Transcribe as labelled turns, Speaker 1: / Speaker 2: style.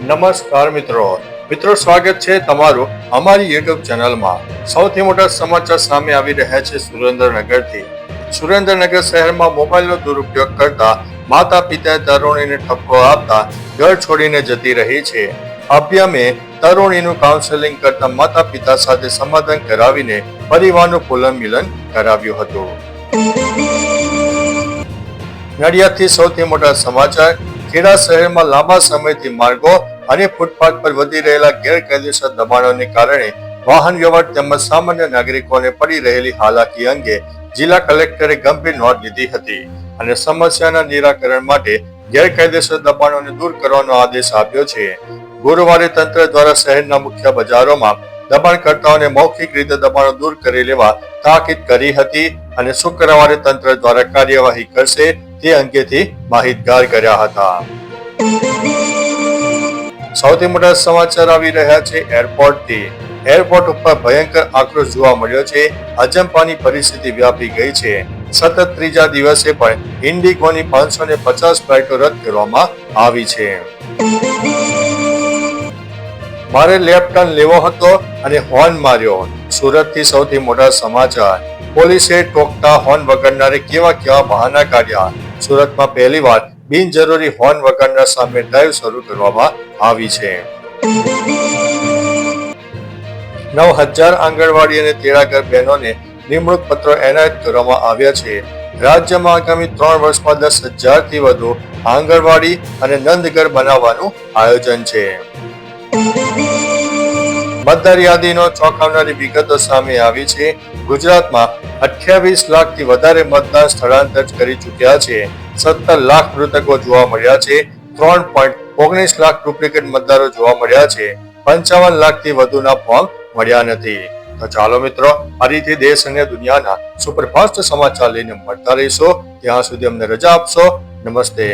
Speaker 1: નમસ્કાર મિત્રો સ્વાગત છે તમારું અમારી યુટ્યુબ ચેનલમાં। સૌથી મોટા સમાચાર સામે આવી રહ્યા છે સુરેન્દ્રનગરથી। સુરેન્દ્રનગર શહેરમાં મોબાઈલનો દુરુપયોગ કરતા માતા પિતાએ તરુણીને ઠપકો આપતા ઘર છોડીને જતી રહી છે। અભ્યામે તરુણીનું કાઉન્સેલિંગ કરતા માતા પિતા સાથે સમાધાન કરાવીને પરિવારનું પુનર્મિલન કરાવ્યું હતું। નડિયાદથી સૌથી મોટા સમાચાર। ખેડા શહેરમાં લાંબા સમયથી માર્ગો અને ફૂટપાથ પર વધી રહેલા ગેરકાયદેસર દબાણોને કારણે વાહન વ્યવહાર તેમજ સામાન્ય નાગરિકોને પડી રહેલી હાલાકી અંગે જિલ્લા કલેક્ટરે ગંભીર નોંધ લીધી હતી અને સમસ્યાના નિરાકરણ માટે ગેરકાયદેસર દબાણોને દૂર કરવાનો આદેશ આપ્યો છે। ગુરુવારે તંત્ર દ્વારા શહેરના મુખ્ય બજારોમાં દબાણકર્તાઓને મૌખિક રીતે દબાણો દૂર કરી લેવા તાકીદ કરી હતી અને શુક્રવારે તંત્ર દ્વારા કાર્યવાહી કરશે તે અંગેથી માહિતગાર કર્યા હતા। સૌથી મોટા સમાચાર આવી રહ્યા છે એરપોર્ટથી। એરપોર્ટ ઉપર ભયંકર આક્રોશ જોવા મળ્યો છે। અજંપાની પરિસ્થિતિ વ્યાપી ગઈ છે। સતત ત્રીજા દિવસે પણ ઇન્ડિગોની 550 ફ્લાઇટો રદ કરવામાં આવી છે। મારે લેફ્ટ ટર્ન લેવો હતો અને હોર્ન માર્યો। સુરતથી સૌથી મોટા સમાચાર। પોલીસે ટોકતા હોર્ન વગાડનારે કેવા બહાના કાઢ્યા। સુરતમાં પહેલીવાર બિનજરૂરી હોર્ન વગાડનાર સામે ડ્રાઈવ શરૂ કરવામાં આવી છે। 9000 આંગણવાડી અને તેડાગર બહેનોને નિમણૂક પત્રો એનાયત કરવામાં આવ્યા છે। રાજ્યમાં આગામી 3 વર્ષમાં 10,000 થી વધુ આંગણવાડી અને નંદઘર બનાવવાનું આયોજન છે। મતદાર યાદીનો ચોંકાવનારી વિગતો સામે આવી છે। ગુજરાતમાં 28 લાખથી વધારે મતદાર સ્થળાંતર કરી ચૂક્યા છે। 17 લાખ મૃતકો જોવા મળ્યા છે। 3.19 લાખ ડુપ્લિકેટ મતદારો જોવા મળ્યા છે। 55 લાખથી વધુના ફોર્મ મળ્યા નથી। તો ચાલો મિત્રો, આ રીતે દેશ અને દુનિયાના સુપરફાસ્ટ સમાચાર લઈને મળતા રહીશો। ત્યાં સુધી અમને રજા આપશો। નમસ્તે।